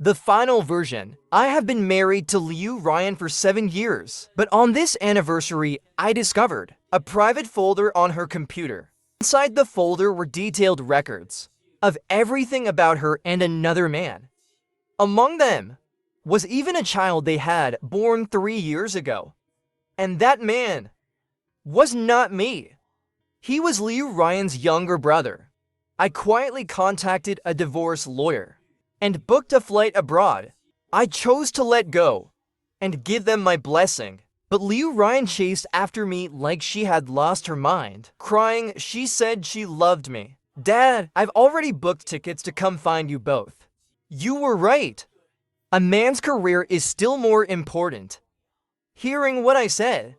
The final version. I have been married to Liu Ryan for 7 years, but on this anniversary, I discovered a private folder on her computer. Inside the folder were detailed records of everything about her and another man. Among them was even a child they had born 3 years ago. And that man was not me. He was Liu Ryan's younger brother. I quietly contacted a divorce lawyer and booked a flight abroad. I chose to let go and give them my blessing. But Liu Ryan chased after me like she had lost her mind. Crying, she said she loved me. Dad, I've already booked tickets to come find you both. You were right. A man's career is still more important. Hearing what I said,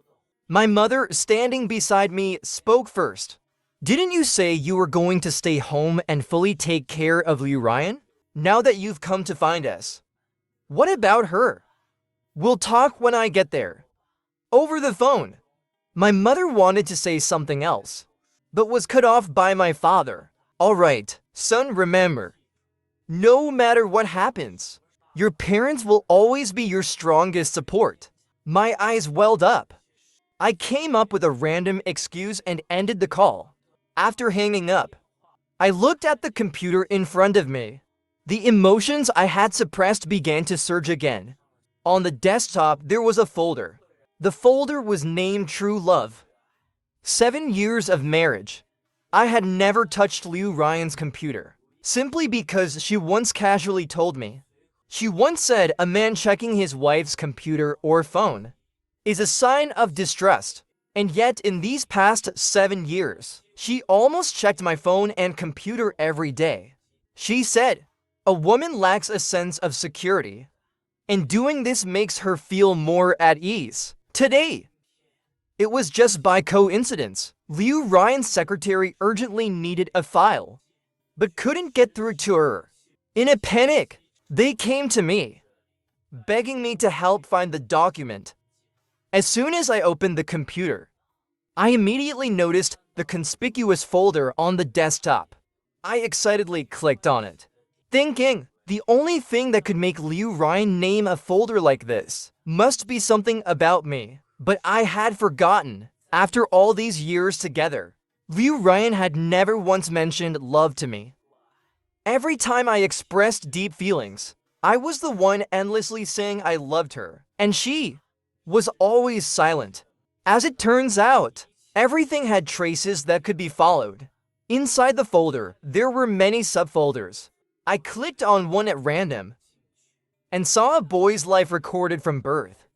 my mother, standing beside me, spoke first. Didn't you say you were going to stay home and fully take care of Liu Ryan? Now that you've come to find us. What about her? We'll talk when I get there. Over the phone. My mother wanted to say something else, but was cut off by my father. All right, son, remember, no matter what happens, your parents will always be your strongest support. My eyes welled up. I came up with a random excuse and ended the call. After hanging up, I looked at the computer in front of me. The emotions I had suppressed began to surge again. On the desktop, there was a folder. The folder was named True Love. 7 years of marriage. I had never touched Liu Ryan's computer, simply because she once casually told me. She once said a man checking his wife's computer or phone is a sign of distrust. And yet in these past 7 years, she almost checked my phone and computer every day. She said, a woman lacks a sense of security, and doing this makes her feel more at ease. Today, it was just by coincidence. Liu Ryan's secretary urgently needed a file, but couldn't get through to her. In a panic, they came to me, begging me to help find the document. As soon as I opened the computer, I immediately noticed the conspicuous folder on the desktop. I excitedly clicked on it, thinking the only thing that could make Liu Ryan name a folder like this must be something about me. But I had forgotten. After all these years together, Liu Ryan had never once mentioned love to me. Every time I expressed deep feelings, I was the one endlessly saying I loved her, and she was always silent. As it turns out, everything had traces that could be followed. Inside the folder, there were many subfolders. I clicked on one at random and saw a boy's life recorded from birth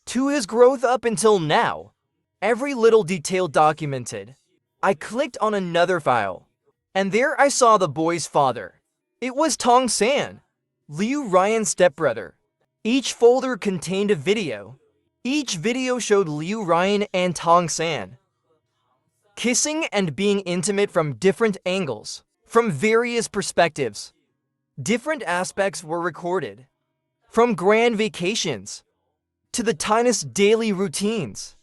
to his growth up until now. Every little detail documented. I clicked on another file, and there I saw the boy's father. It was Tong San, Liu Ryan's stepbrother. Each folder contained a video. Each video showed Liu Ryan and Tong San kissing and being intimate from different angles, from various perspectives. Different aspects were recorded, from grand vacations to the tiniest daily routines.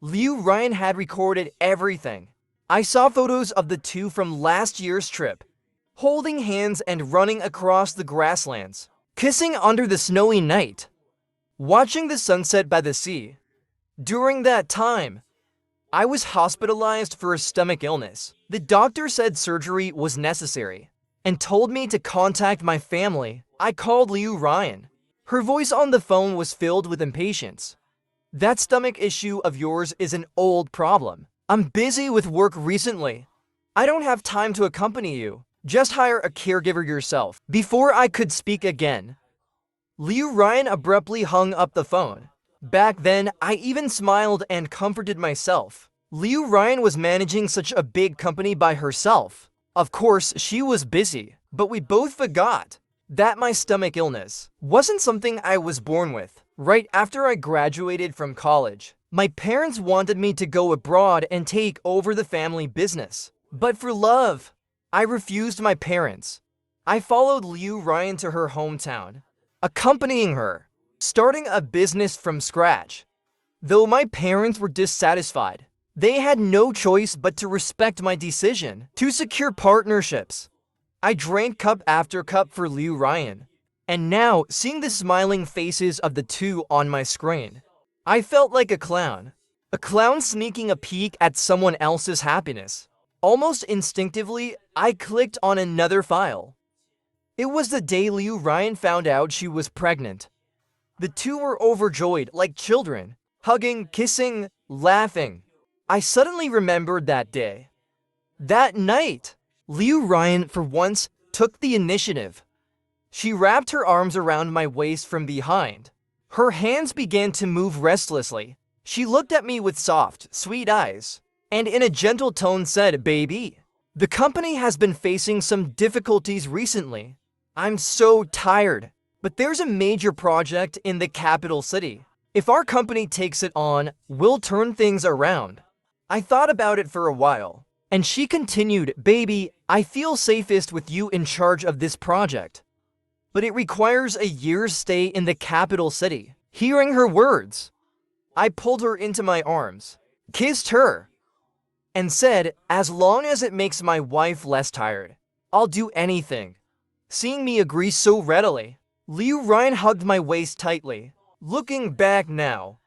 Liu Ryan had recorded everything. I saw photos of the two from last year's trip, holding hands and running across the grasslands, kissing under the snowy night, watching the sunset by the sea. During that time, I was hospitalized for a stomach illness. The doctor said surgery was necessary and told me to contact my family. I called Liu Ryan. Her voice on the phone was filled with impatience. That stomach issue of yours is an old problem. I'm busy with work recently. I don't have time to accompany you. Just hire a caregiver yourself. Before I could speak again, Liu Ryan abruptly hung up the phone. Back then, I even smiled and comforted myself. Liu Ryan was managing such a big company by herself. Of course, she was busy, but we both forgot that my stomach illness wasn't something I was born with. Right after I graduated from college, my parents wanted me to go abroad and take over the family business. But for love, I refused my parents. I followed Liu Ryan to her hometown, accompanying her, starting a business from scratch. Though my parents were dissatisfied, they had no choice but to respect my decision to secure partnerships. I drank cup after cup for Liu Ryan, And now, seeing the smiling faces of the two on my screen, I felt like a clown. A clown sneaking a peek at someone else's happiness. Almost instinctively, I clicked on another file. It was the day Liu Ryan found out she was pregnant. The two were overjoyed like children, hugging, kissing, laughing. I suddenly remembered that day. That night, Liu Ryan, for once, took the initiative. She wrapped her arms around my waist from behind. Her hands began to move restlessly. She looked at me with soft, sweet eyes, and in a gentle tone said, "Baby, the company has been facing some difficulties recently. I'm so tired, but there's a major project in the capital city. If our company takes it on, we'll turn things around." I thought about it for a while, and she continued, "Baby, I feel safest with you in charge of this project. But it requires a year's stay in the capital city." Hearing her words, I pulled her into my arms, kissed her, and said, "As long as it makes my wife less tired, I'll do anything." Seeing me agree so readily, Liu Ryan hugged my waist tightly. Looking back now,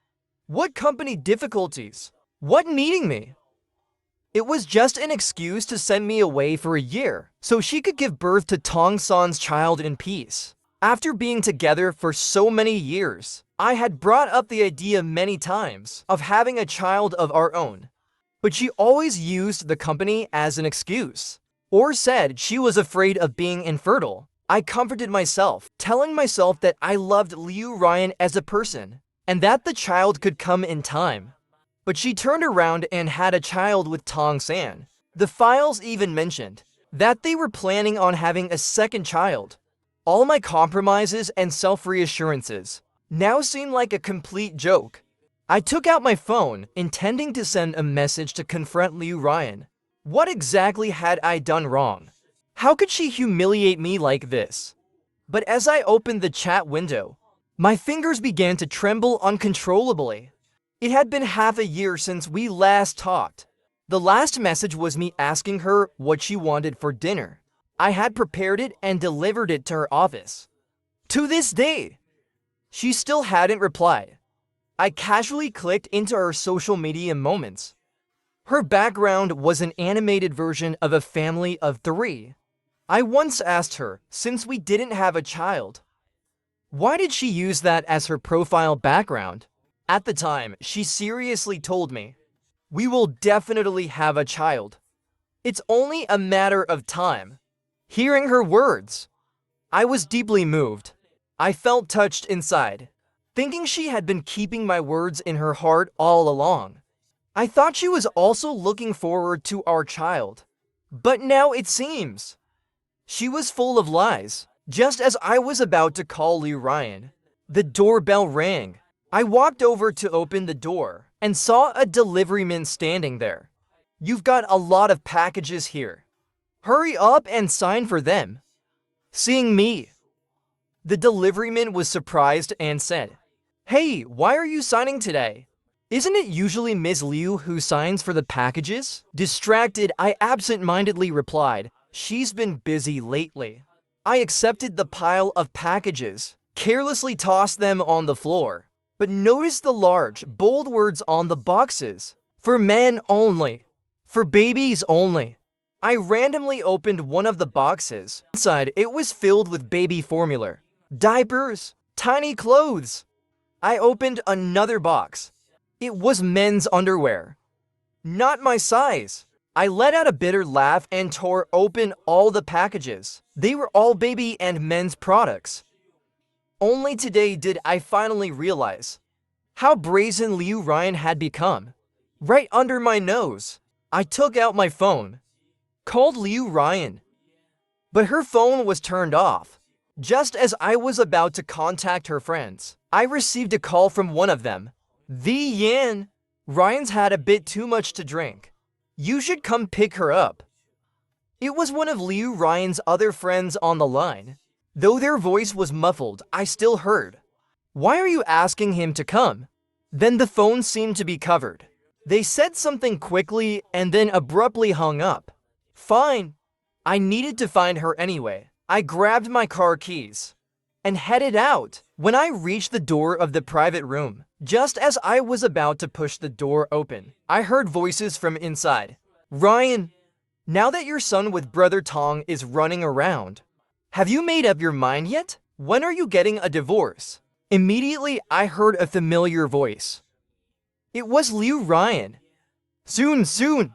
what company difficulties? What meeting me? It was just an excuse to send me away for a year, so she could give birth to Tong-san's child in peace. After being together for so many years, I had brought up the idea many times of having a child of our own, but she always used the company as an excuse, or said she was afraid of being infertile. I comforted myself, telling myself that I loved Liu Ryan as a person, and that the child could come in time. But she turned around and had a child with Tong-san. The files even mentioned that they were planning on having a second child. All my compromises and self-reassurances now seemed like a complete joke. I took out my phone, intending to send a message to confront Liu Ryan. What exactly had I done wrong? How could she humiliate me like this? But as I opened the chat window, my fingers began to tremble uncontrollably. It had been half a year since we last talked. The last message was me asking her what she wanted for dinner. I had prepared it and delivered it to her office. To this day, she still hadn't replied. I casually clicked into her social media moments. Her background was an animated version of a family of 3. I once asked her, since we didn't have a child, why did she use that as her profile background? At the time, she seriously told me, "We will definitely have a child. It's only a matter of time." Hearing her words, I was deeply moved. I felt touched inside, thinking she had been keeping my words in her heart all along. I thought she was also looking forward to our child. But now it seems she was full of lies. Just as I was about to call Liu Ryan, the doorbell rang. I walked over to open the door and saw a deliveryman standing there. "You've got a lot of packages here. Hurry up and sign for them." Seeing me, the deliveryman was surprised and said, "Hey, why are you signing today? Isn't it usually Ms. Liu who signs for the packages?" Distracted, I absent-mindedly replied, "She's been busy lately." I accepted the pile of packages, carelessly tossed them on the floor, but noticed the large, bold words on the boxes. "For men only. For babies only." I randomly opened one of the boxes. Inside, it was filled with baby formula, diapers, tiny clothes. I opened another box. It was men's underwear. Not my size. I let out a bitter laugh and tore open all the packages. They were all baby and men's products. Only today did I finally realize how brazen Liu Ryan had become. Right under my nose, I took out my phone, called Liu Ryan, but her phone was turned off. Just as I was about to contact her friends, I received a call from one of them. "The Yan, Ryan's had a bit too much to drink. You should come pick her up." It was one of Liu Ryan's other friends on the line. Though their voice was muffled, I still heard, "Why are you asking him to come?" Then the phone seemed to be covered. They said something quickly and then abruptly hung up. Fine. I needed to find her anyway. I grabbed my car keys, and headed out. When I reached the door of the private room, just as I was about to push the door open, I heard voices from inside. Ryan, now that your son with Brother Tong is running around, have you made up your mind yet? When are you getting a divorce? Immediately, I heard a familiar voice. It was Liu Ryan. Soon, soon.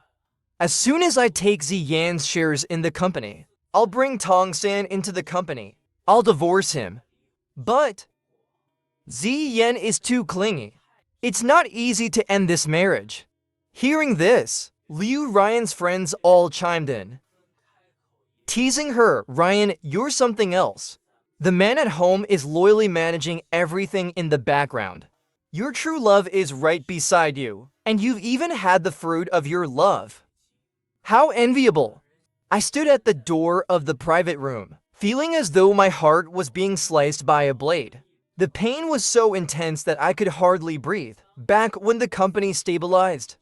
As soon as I take Ziyan's shares in the company, I'll bring Tong-san into the company. I'll divorce him. But Ziyan is too clingy. It's not easy to end this marriage. Hearing this, Liu Ryan's friends all chimed in. Teasing her, Ryan, you're something else. The man at home is loyally managing everything in the background. Your true love is right beside you, and you've even had the fruit of your love. How enviable! I stood at the door of the private room, feeling as though my heart was being sliced by a blade. The pain was so intense that I could hardly breathe, back when the company stabilized.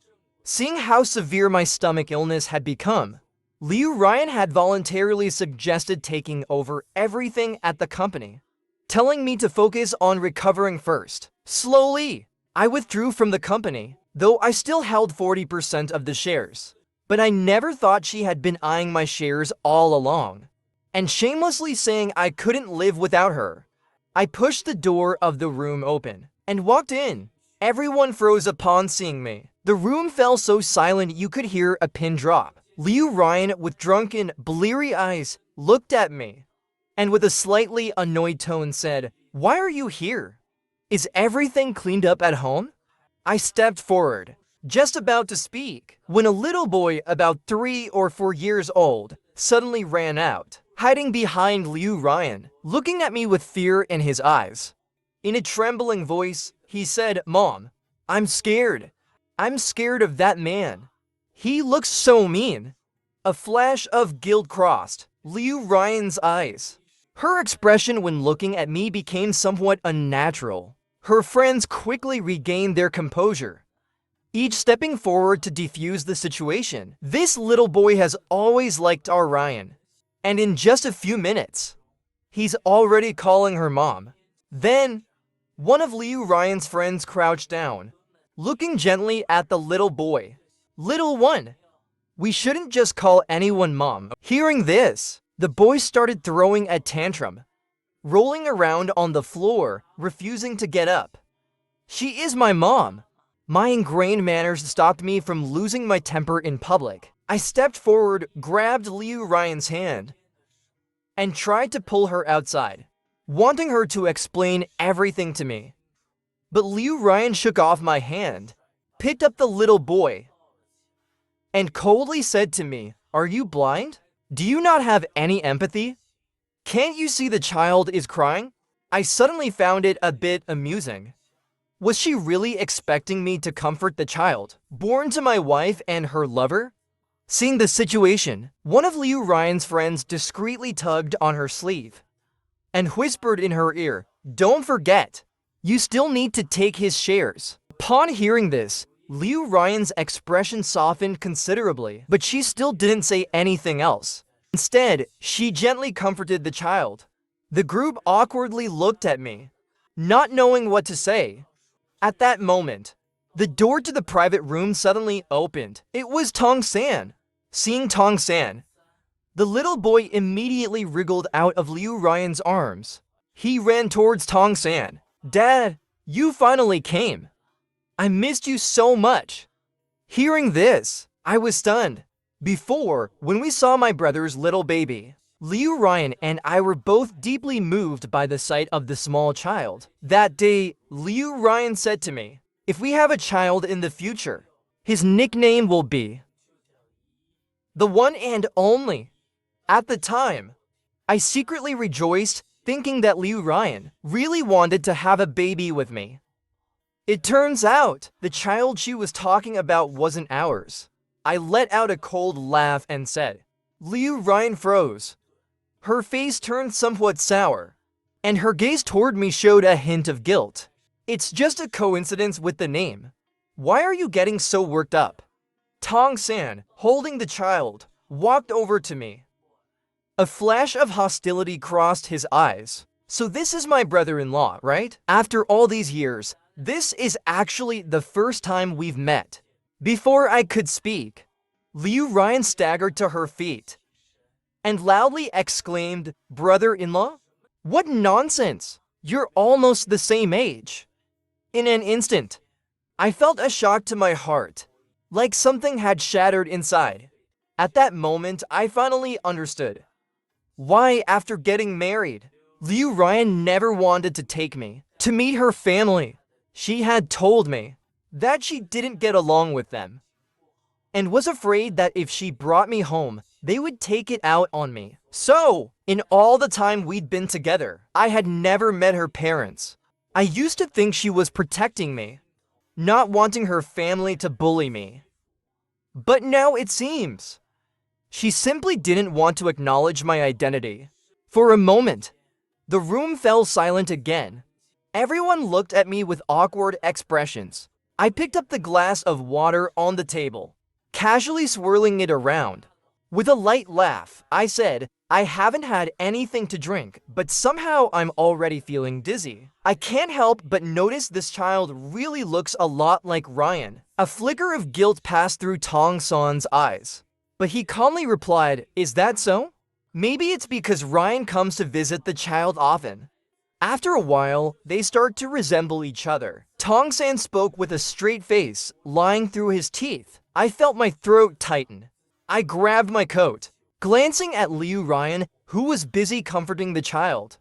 Seeing how severe my stomach illness had become, Liu Ryan had voluntarily suggested taking over everything at the company, telling me to focus on recovering first. Slowly, I withdrew from the company, though I still held 40% of the shares. But I never thought she had been eyeing my shares all along, and shamelessly saying I couldn't live without her. I pushed the door of the room open and walked in. Everyone froze upon seeing me. The room fell so silent you could hear a pin drop. Liu Ryan, with drunken, bleary eyes, looked at me, and with a slightly annoyed tone said, "Why are you here? Is everything cleaned up at home?" I stepped forward, just about to speak, when a little boy about 3 or 4 years old suddenly ran out, hiding behind Liu Ryan, looking at me with fear in his eyes. In a trembling voice, he said, "Mom, I'm scared. I'm scared of that man. He looks so mean." A flash of guilt crossed Liu Ryan's eyes. Her expression when looking at me became somewhat unnatural. Her friends quickly regained their composure, each stepping forward to defuse the situation. This little boy has always liked our Ryan, and in just a few minutes, he's already calling her mom. Then, one of Liu Ryan's friends crouched down, looking gently at the little boy. "Little one, we shouldn't just call anyone mom." Hearing this, the boy started throwing a tantrum, rolling around on the floor, refusing to get up. "She is my mom." My ingrained manners stopped me from losing my temper in public. I stepped forward, grabbed Liu Ryan's hand, and tried to pull her outside, wanting her to explain everything to me. But Liu Ryan shook off my hand, picked up the little boy, and coldly said to me, "Are you blind? Do you not have any empathy? Can't you see the child is crying?" I suddenly found it a bit amusing. Was she really expecting me to comfort the child, born to my wife and her lover? Seeing the situation, one of Liu Ryan's friends discreetly tugged on her sleeve and whispered in her ear, "Don't forget, you still need to take his shares." Upon hearing this, Liu Ryan's expression softened considerably, but she still didn't say anything else. Instead, she gently comforted the child. The group awkwardly looked at me, not knowing what to say. At that moment, the door to the private room suddenly opened. It was Tong-san. Seeing Tong-san, the little boy immediately wriggled out of Liu Ryan's arms. He ran towards Tong-san. "Dad, you finally came. I missed you so much." Hearing this, I was stunned. Before, when we saw my brother's little baby, Liu Ryan and I were both deeply moved by the sight of the small child. That day, Liu Ryan said to me, "If we have a child in the future, his nickname will be the one and only." At the time, I secretly rejoiced, thinking that Liu Ryan really wanted to have a baby with me. It turns out, the child she was talking about wasn't ours. I let out a cold laugh and said, Liu Ryan froze. Her face turned somewhat sour, and her gaze toward me showed a hint of guilt. "It's just a coincidence with the name. Why are you getting so worked up?" Tong-san, holding the child, walked over to me. A flash of hostility crossed his eyes. So this is my brother-in-law, right? After all these years, this is actually the first time we've met. Before I could speak, Liu Ryan staggered to her feet and loudly exclaimed, "Brother-in-law? What nonsense! You're almost the same age." In an instant, I felt a shock to my heart, like something had shattered inside. At that moment, I finally understood why, after getting married, Liu Ryan never wanted to take me to meet her family. She had told me that she didn't get along with them and was afraid that if she brought me home, they would take it out on me. So, in all the time we'd been together, I had never met her parents. I used to think she was protecting me, not wanting her family to bully me. But now it seems she simply didn't want to acknowledge my identity. For a moment, the room fell silent again. Everyone looked at me with awkward expressions. I picked up the glass of water on the table, casually swirling it around. With a light laugh, I said, "I haven't had anything to drink, but somehow I'm already feeling dizzy. I can't help but notice this child really looks a lot like Ryan." A flicker of guilt passed through Tong San's eyes, but he calmly replied, "Is that so? Maybe it's because Ryan comes to visit the child often." After a while, they start to resemble each other. Tong San spoke with a straight face, lying through his teeth. I felt my throat tighten. I grabbed my coat, glancing at Liu Ryan, who was busy comforting the child,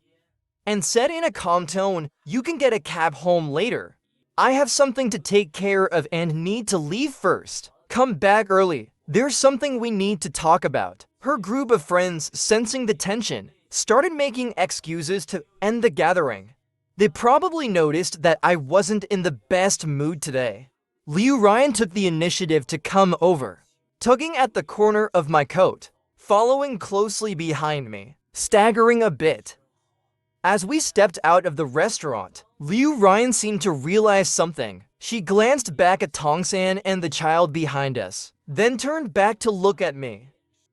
and said in a calm tone, "You can get a cab home later. I have something to take care of and need to leave first. Come back early. There's something we need to talk about." Her group of friends, sensing the tension, started making excuses to end the gathering. They probably noticed that I wasn't in the best mood today. Liu Ryan took the initiative to come over, tugging at the corner of my coat, following closely behind me, staggering a bit. As we stepped out of the restaurant, Liu Ryan seemed to realize something. She glanced back at Tong San and the child behind us, then turned back to look at me.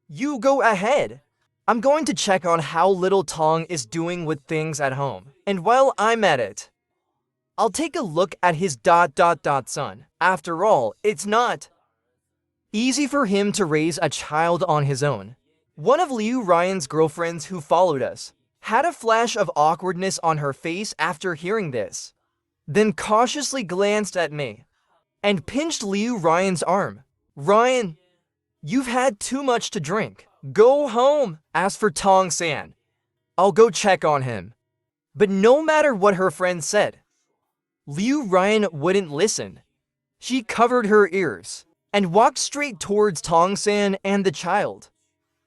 "You go ahead. I'm going to check on how little Tong is doing with things at home. And while I'm at it, I'll take a look at his son. After all, it's not easy for him to raise a child on his own." One of Liu Ryan's girlfriends who followed us had a flash of awkwardness on her face after hearing this, then cautiously glanced at me and pinched Liu Ryan's arm. "Ryan, you've had too much to drink. Go home." As for Tong San, "I'll go check on him." But no matter what her friend said, Liu Ryan wouldn't listen. She covered her ears and walked straight towards Tong San and the child.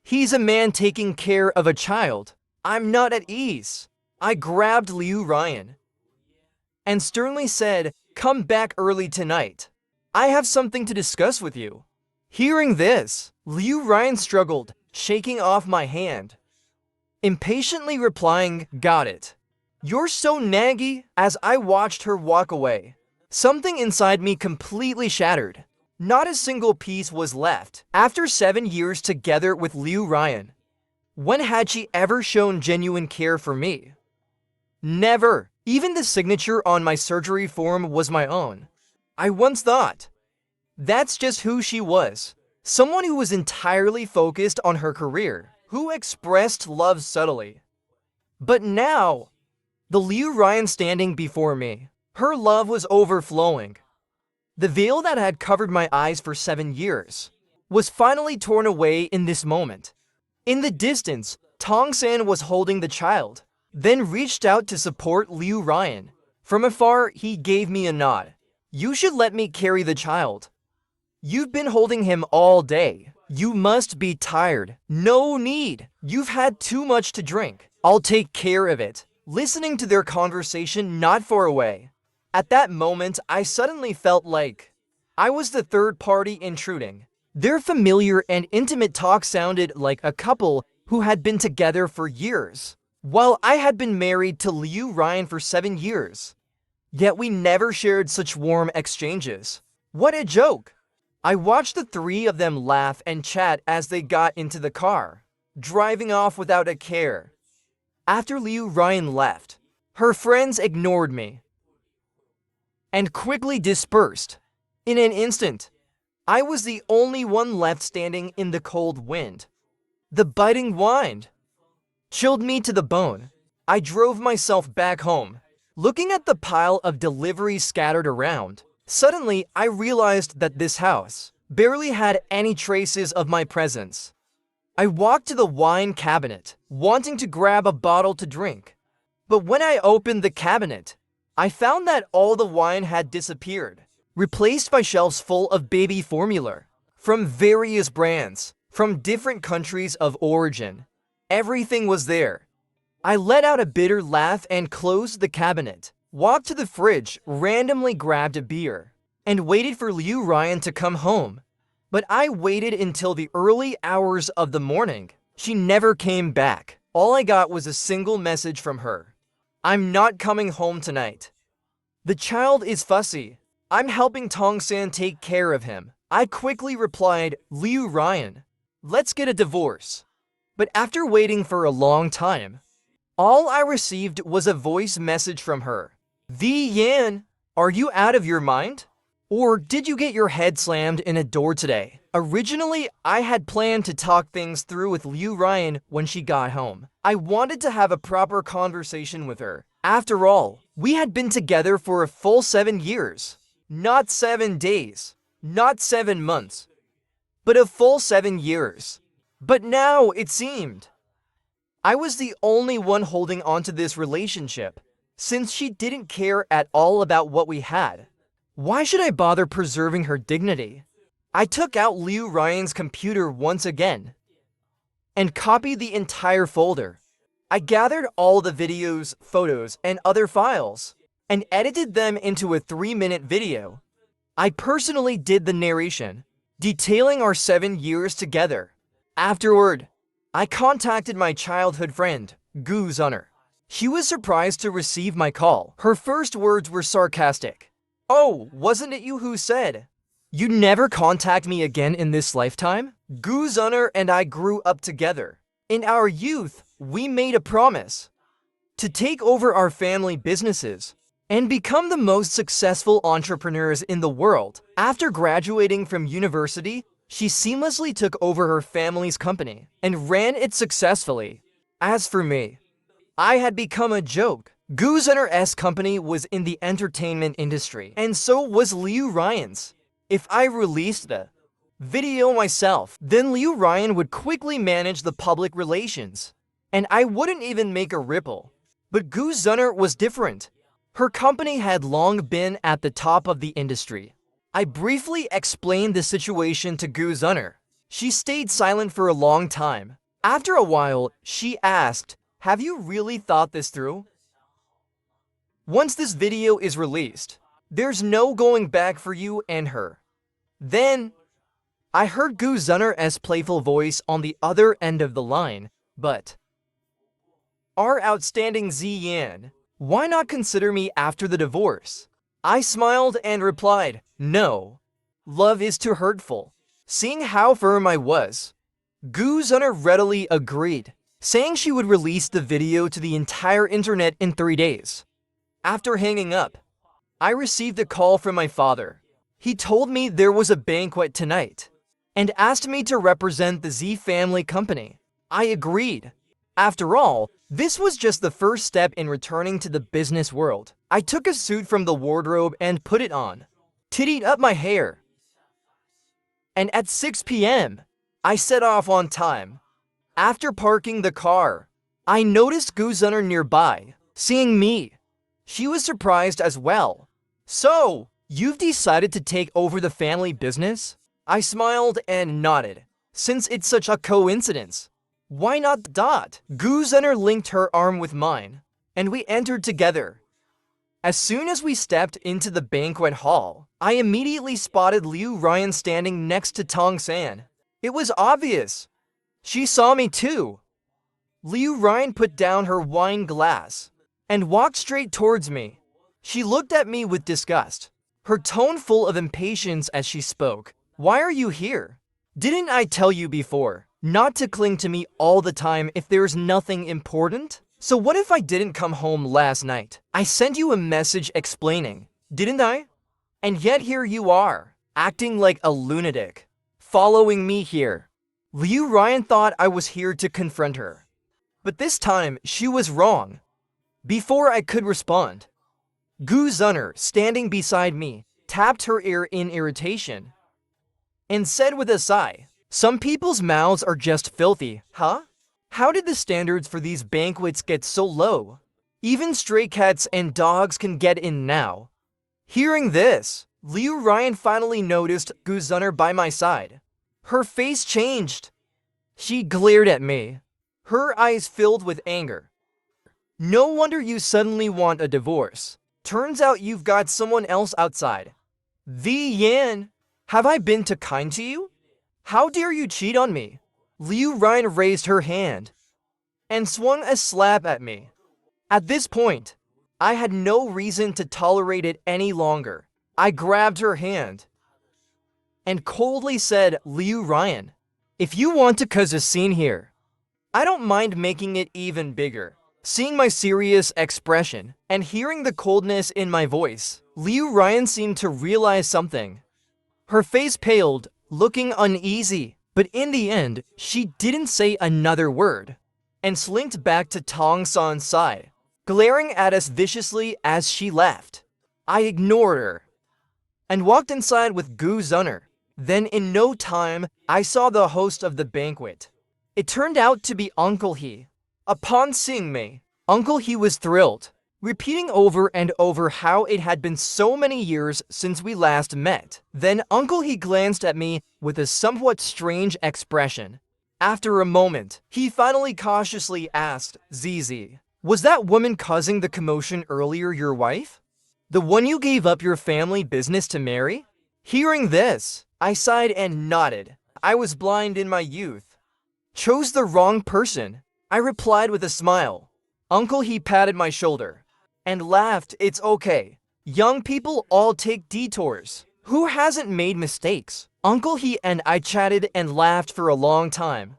"He's a man taking care of a child. I'm not at ease." I grabbed Liu Ryan and sternly said, "Come back early tonight. I have something to discuss with you." Hearing this, Liu Ryan struggled, shaking off my hand, impatiently replying, "Got it. You're so naggy." As I watched her walk away, something inside me completely shattered. Not a single piece was left. After 7 years together with Liu Ryan, when had she ever shown genuine care for me? Never. Even the signature on my surgery form was my own. I once thought that's just who she was. Someone who was entirely focused on her career, who expressed love subtly. But now, the Liu Ryan standing before me, her love was overflowing. The veil that had covered my eyes for 7 years was finally torn away in this moment. In the distance, Tong San was holding the child, then reached out to support Liu Ryan. From afar, he gave me a nod. "You should let me carry the child. You've been holding him all day. You must be tired." "No need. You've had too much to drink. I'll take care of it." Listening to their conversation not far away, at that moment, I suddenly felt like I was the third party intruding. Their familiar and intimate talk sounded like a couple who had been together for years, while I had been married to Liu Ryan for 7 years. Yet we never shared such warm exchanges. What a joke! I watched the three of them laugh and chat as they got into the car, driving off without a care. After Liu Ryan left, her friends ignored me and quickly dispersed. In an instant, I was the only one left standing in the cold wind. The biting wind chilled me to the bone. I drove myself back home. Looking at the pile of deliveries scattered around, suddenly I realized that this house barely had any traces of my presence. I walked to the wine cabinet, wanting to grab a bottle to drink. But when I opened the cabinet, I found that all the wine had disappeared, replaced by shelves full of baby formula from various brands, from different countries of origin. Everything was there. I let out a bitter laugh and closed the cabinet, walked to the fridge, randomly grabbed a beer, and waited for Liu Ryan to come home. But I waited until the early hours of the morning. She never came back. All I got was a single message from her. "I'm not coming home tonight. The child is fussy. I'm helping Tong-san take care of him." I quickly replied, "Liu Ryan, let's get a divorce." But after waiting for a long time, all I received was a voice message from her. "The Yan, are you out of your mind? Or did you get your head slammed in a door today?" Originally, I had planned to talk things through with Liu Ryan when she got home. I wanted to have a proper conversation with her. After all, we had been together for a full 7 years. Not 7 days, not 7 months, but a full 7 years. But now, it seemed, I was the only one holding on to this relationship, since she didn't care at all about what we had. Why should I bother preserving her dignity? I took out Liu Ryan's computer once again and copied the entire folder. I gathered all the videos, photos, and other files and edited them into a 3-minute video. I personally did the narration, detailing our 7 years together. Afterward, I contacted my childhood friend, Gu Zunner. She was surprised to receive my call. Her first words were sarcastic. "Oh, wasn't it you who said you'd never contact me again in this lifetime?" Gu Zunner and I grew up together. In our youth, we made a promise to take over our family businesses and become the most successful entrepreneurs in the world. After graduating from university, she seamlessly took over her family's company and ran it successfully. As for me, I had become a joke. Gu Zunner's company was in the entertainment industry, and so was Liu Ryan's. If I released the video myself, then Liu Ryan would quickly manage the public relations, and I wouldn't even make a ripple. But Gu Zunner was different. Her company had long been at the top of the industry. I briefly explained the situation to Gu Zunner. She stayed silent for a long time. After a while, she asked, "Have you really thought this through? Once this video is released, there's no going back for you and her." Then, I heard Gu Zunner's playful voice on the other end of the line, "But our outstanding Ziyan, why not consider me after the divorce?" I smiled and replied, "No, love is too hurtful." Seeing how firm I was, Gu Zunner readily agreed, saying she would release the video to the entire internet in 3 days. After hanging up, I received a call from my father. He told me there was a banquet tonight and asked me to represent the Z family company. I agreed. After all, this was just the first step in returning to the business world. I took a suit from the wardrobe and put it on, tittied up my hair, and at 6 p.m., I set off on time. After parking the car, I noticed Gu Zunner nearby. Seeing me, she was surprised as well. "So, you've decided to take over the family business?" I smiled and nodded. "Since it's such a coincidence, why not dot?" Gu Zunner linked her arm with mine, and we entered together. As soon as we stepped into the banquet hall, I immediately spotted Liu Ryan standing next to Tong-san. It was obvious. She saw me too. Liu Ryan put down her wine glass and walked straight towards me. She looked at me with disgust, her tone full of impatience as she spoke. "Why are you here? Didn't I tell you before not to cling to me all the time if there's nothing important?" So what if I didn't come home last night? I sent you a message explaining, didn't I? And yet here you are, acting like a lunatic, following me here. Liu Ryan thought I was here to confront her. But this time, she was wrong. Before I could respond, Gu Zunner, standing beside me, tapped her ear in irritation and said with a sigh, "Some people's mouths are just filthy, huh? How did the standards for these banquets get so low? Even stray cats and dogs can get in now." Hearing this, Liu Ryan finally noticed Gu Zunner by my side. Her face changed. She glared at me, her eyes filled with anger. "No wonder you suddenly want a divorce. Turns out you've got someone else outside. The Yan, have I been too kind to you? How dare you cheat on me?" Liu Ryan raised her hand and swung a slap at me. At this point, I had no reason to tolerate it any longer. I grabbed her hand and coldly said, "Liu Ryan, if you want to cause a scene here, I don't mind making it even bigger." Seeing my serious expression and hearing the coldness in my voice, Liu Ryan seemed to realize something. Her face paled, looking uneasy, but in the end, she didn't say another word and slinked back to Tong San's side, glaring at us viciously as she left. I ignored her and walked inside with Gu Zunner. Then in no time, I saw the host of the banquet. It turned out to be Uncle He. Upon seeing me, Uncle He was thrilled, repeating over and over how it had been so many years since we last met. Then Uncle He glanced at me with a somewhat strange expression. After a moment, he finally cautiously asked, "Zizi, was that woman causing the commotion earlier your wife? The one you gave up your family business to marry?" Hearing this, I sighed and nodded. I was blind in my youth. "Chose the wrong person," I replied with a smile. Uncle He patted my shoulder and laughed. "It's okay. Young people all take detours. Who hasn't made mistakes?" Uncle He and I chatted and laughed for a long time.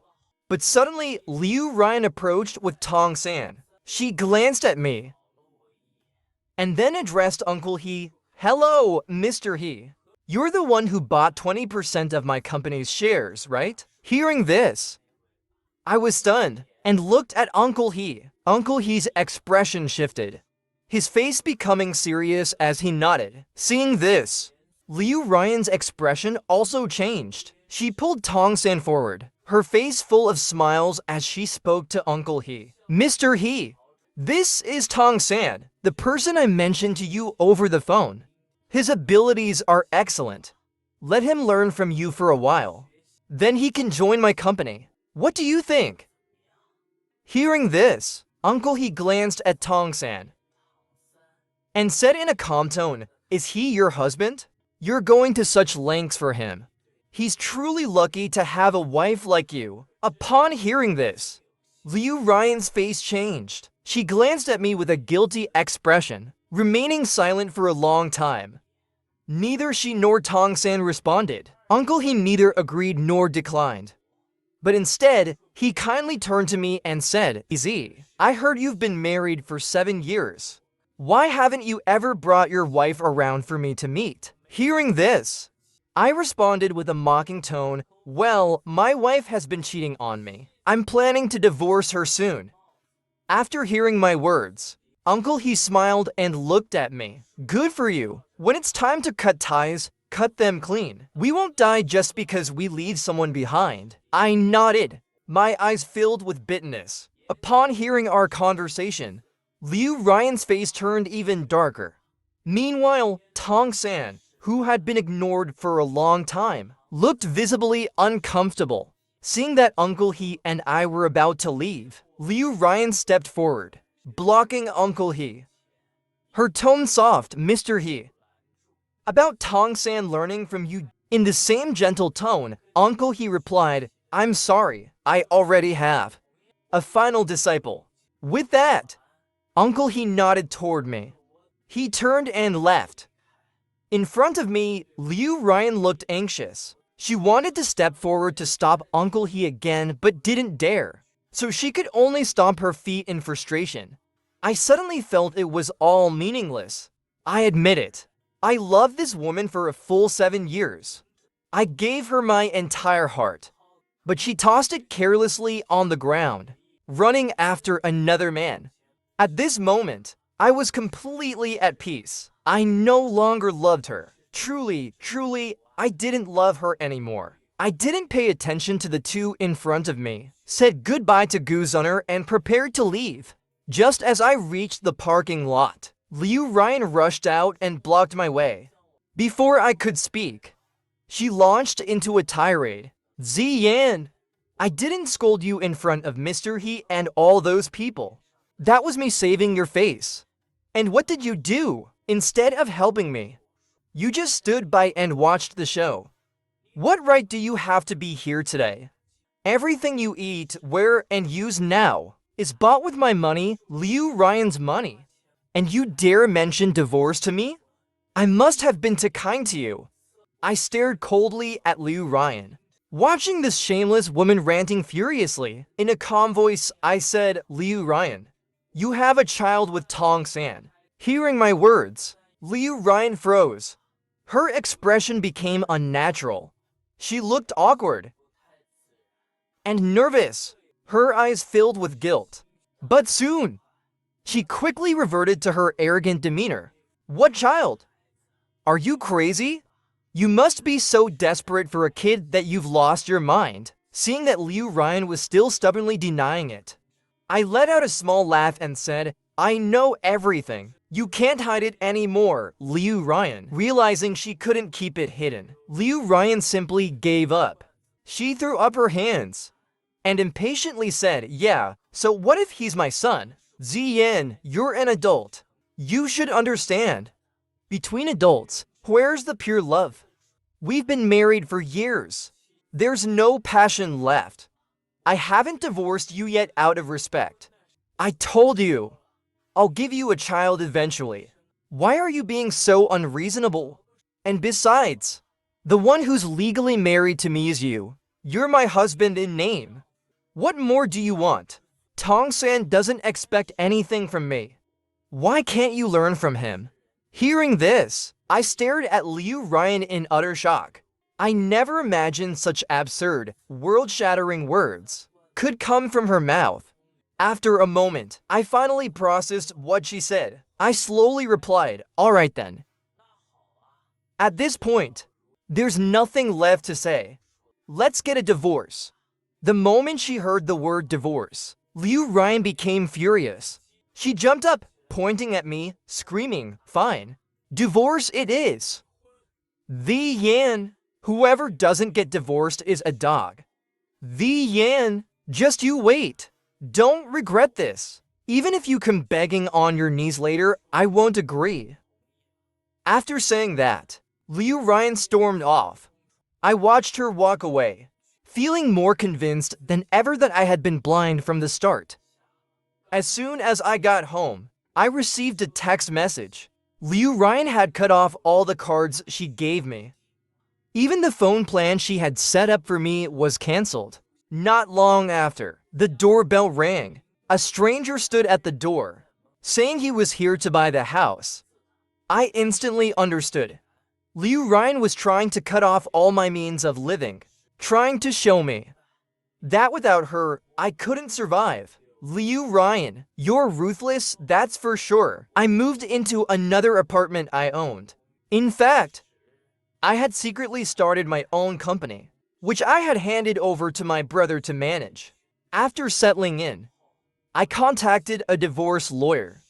But suddenly, Liu Ryan approached with Tong San. She glanced at me and then addressed Uncle He. "Hello, Mr. He. You're the one who bought 20% of my company's shares, right?" Hearing this, I was stunned and looked at Uncle He. Uncle He's expression shifted, his face becoming serious as he nodded. Seeing this, Liu Ryan's expression also changed. She pulled Tong San forward, her face full of smiles as she spoke to Uncle He. "Mr. He, this is Tong San, the person I mentioned to you over the phone. His abilities are excellent. Let him learn from you for a while. Then he can join my company. What do you think?" Hearing this, Uncle He glanced at Tong San and said in a calm tone, "Is he your husband? You're going to such lengths for him. He's truly lucky to have a wife like you." Upon hearing this, Liu Ryan's face changed. She glanced at me with a guilty expression, remaining silent for a long time. Neither she nor Tong San responded. Uncle He neither agreed nor declined. But instead, he kindly turned to me and said, "Z, I heard you've been married for 7 years. Why haven't you ever brought your wife around for me to meet?" Hearing this, I responded with a mocking tone, "Well, my wife has been cheating on me. I'm planning to divorce her soon." After hearing my words, Uncle He smiled and looked at me. "Good for you. When it's time to cut ties, cut them clean. We won't die just because we leave someone behind." I nodded, my eyes filled with bitterness. Upon hearing our conversation, Liu Ryan's face turned even darker. Meanwhile, Tong San, who had been ignored for a long time, looked visibly uncomfortable. Seeing that Uncle He and I were about to leave, Liu Ryan stepped forward, blocking Uncle He. Her tone soft, "Mr. He, about Tong San learning from you." In the same gentle tone, Uncle He replied, "I'm sorry, I already have a final disciple." With that, Uncle He nodded toward me. He turned and left. In front of me, Liu Ryan looked anxious. She wanted to step forward to stop Uncle He again, but didn't dare. so she could only stomp her feet in frustration. I suddenly felt it was all meaningless. I admit it. I loved this woman for a full 7 years. I gave her my entire heart. But she tossed it carelessly on the ground, running after another man. At this moment, I was completely at peace. I no longer loved her. Truly, I didn't love her anymore. I didn't pay attention to the two in front of me, said goodbye to Guzunner and prepared to leave. Just as I reached the parking lot, Liu Ryan rushed out and blocked my way. Before I could speak, she launched into a tirade. Ziyan, I didn't scold you in front of Mr. He and all those people. That was me saving your face. And what did you do? Instead of helping me, you just stood by and watched the show. What right do you have to be here today? Everything you eat, wear, and use now is bought with my money, Liu Ryan's money. And you dare mention divorce to me? I must have been too kind to you. I stared coldly at Liu Ryan, watching this shameless woman ranting furiously. In a calm voice, I said, Liu Ryan, you have a child with Tong San. Hearing my words, Liu Ryan froze. Her expression became unnatural. She looked awkward and nervous, her eyes filled with guilt. But soon, she quickly reverted to her arrogant demeanor. What child? Are you crazy? You must be so desperate for a kid that you've lost your mind. Seeing that Liu Ryan was still stubbornly denying it, I let out a small laugh and said, I know everything. You can't hide it anymore, Liu Ryan. Realizing she couldn't keep it hidden, Liu Ryan simply gave up. She threw up her hands and impatiently said, yeah, so what if he's my son? Ziyan, you're an adult. You should understand. Between adults, where's the pure love? We've been married for years. There's no passion left. I haven't divorced you yet out of respect. I told you, I'll give you a child eventually. Why are you being so unreasonable? And besides, the one who's legally married to me is you. You're my husband in name. What more do you want? Tong San doesn't expect anything from me. Why can't you learn from him? Hearing this, I stared at Liu Ryan in utter shock. I never imagined such absurd, world-shattering words could come from her mouth. After a moment, I finally processed what she said. I slowly replied, all right then. At this point, there's nothing left to say. Let's get a divorce. The moment she heard the word divorce, Liu Ryan became furious. She jumped up, pointing at me, screaming, fine. Divorce it is. The Yan. Whoever doesn't get divorced is a dog. The Yan. Just you wait. Don't regret this. Even if you come begging on your knees later, I won't agree. After saying that, Liu Ryan stormed off. I watched her walk away, feeling more convinced than ever that I had been blind from the start. As soon as I got home, I received a text message. Liu Ryan had cut off all the cards she gave me. Even the phone plan she had set up for me was cancelled. Not long after, the doorbell rang. A stranger stood at the door, saying he was here to buy the house. I instantly understood. Liu Ryan was trying to cut off all my means of living, trying to show me that without her, I couldn't survive. Liu Ryan, you're ruthless, that's for sure. I moved into another apartment I owned. In fact, I had secretly started my own company, which I had handed over to my brother to manage. After settling in, I contacted a divorce lawyer,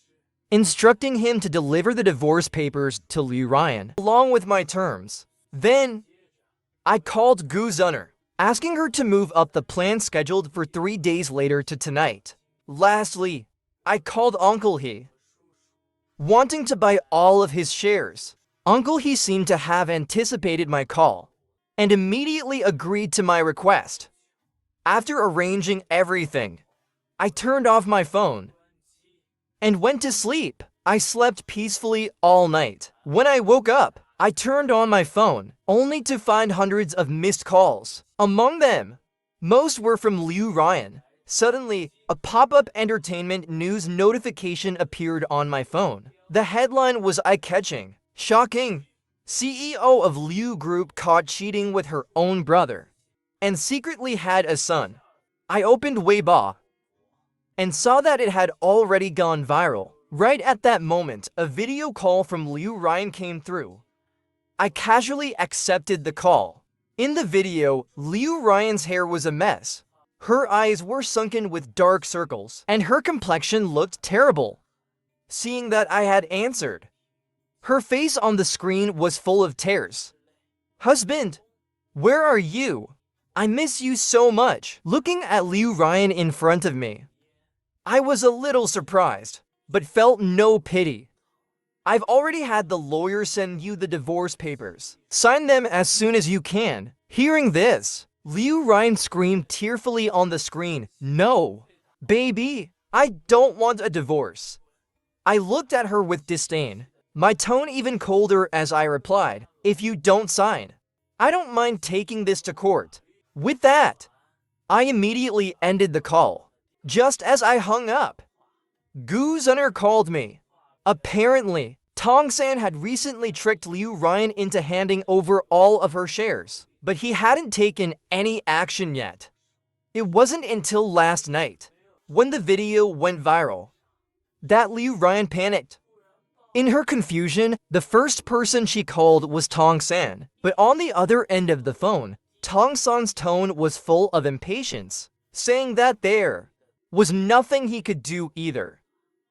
instructing him to deliver the divorce papers to Liu Ryan, along with my terms. Then, I called Guzunner, asking her to move up the plan scheduled for 3 days later to tonight. Lastly, I called Uncle He, wanting to buy all of his shares. Uncle He seemed to have anticipated my call and immediately agreed to my request. After arranging everything, I turned off my phone and went to sleep. I slept peacefully all night. When I woke up, I turned on my phone, only to find hundreds of missed calls. Among them, most were from Liu Ryan. Suddenly, a pop-up entertainment news notification appeared on my phone. The headline was eye-catching. Shocking! CEO of Liu Group caught cheating with her own brother and secretly had a son. I opened Weibo and saw that it had already gone viral. Right at that moment, a video call from Liu Ryan came through. I casually accepted the call. In the video, Liu Ryan's hair was a mess. Her eyes were sunken with dark circles, and her complexion looked terrible. Seeing that I had answered, her face on the screen was full of tears. "Husband, where are you? I miss you so much." Looking at Liu Ryan in front of me, I was a little surprised, but felt no pity. "I've already had the lawyer send you the divorce papers. Sign them as soon as you can." Hearing this, Liu Ryan screamed tearfully on the screen, "No, baby, I don't want a divorce." I looked at her with disdain, my tone even colder as I replied, "If you don't sign, I don't mind taking this to court." With that, I immediately ended the call. Just as I hung up, Gu Zunner called me. Apparently, Tong-san had recently tricked Liu Ryan into handing over all of her shares, but he hadn't taken any action yet. It wasn't until last night, when the video went viral, that Liu Ryan panicked. In her confusion, the first person she called was Tong-san, but on the other end of the phone, Tong-san's tone was full of impatience, saying that there was nothing he could do either.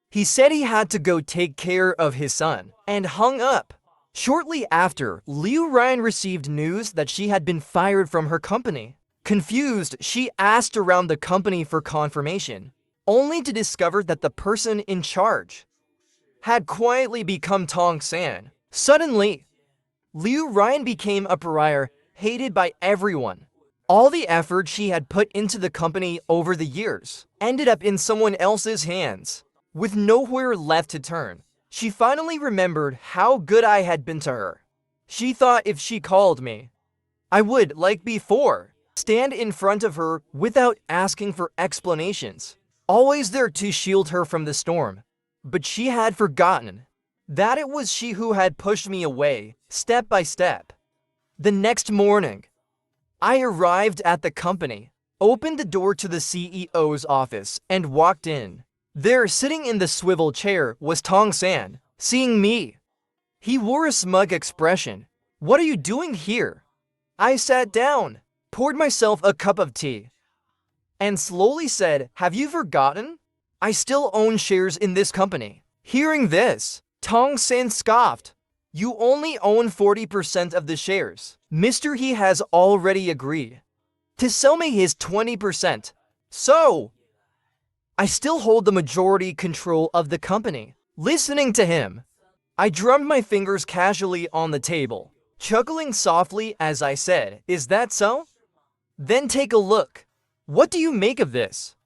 He said he had to go take care of his son, and hung up. Shortly after, Liu Ryan received news that she had been fired from her company. Confused, she asked around the company for confirmation, only to discover that the person in charge had quietly become Tong-san. Suddenly, Liu Ryan became a pariah, hated by everyone. All the effort she had put into the company over the years ended up in someone else's hands. With nowhere left to turn, she finally remembered how good I had been to her. She thought if she called me, I would, like before, stand in front of her without asking for explanations, always there to shield her from the storm. But she had forgotten that it was she who had pushed me away, step by step. The next morning, I arrived at the company, opened the door to the CEO's office, and walked in. There, sitting in the swivel chair, was Tong-san. Seeing me, he wore a smug expression. "What are you doing here?" I sat down, poured myself a cup of tea, and slowly said, "Have you forgotten? I still own shares in this company." Hearing this, Tong-san scoffed. "You only own 40% of the shares. Mr. He has already agreed to sell me his 20%. So, I still hold the majority control of the company." Listening to him, I drummed my fingers casually on the table, chuckling softly as I said, "Is that so? Then take a look. What do you make of this?"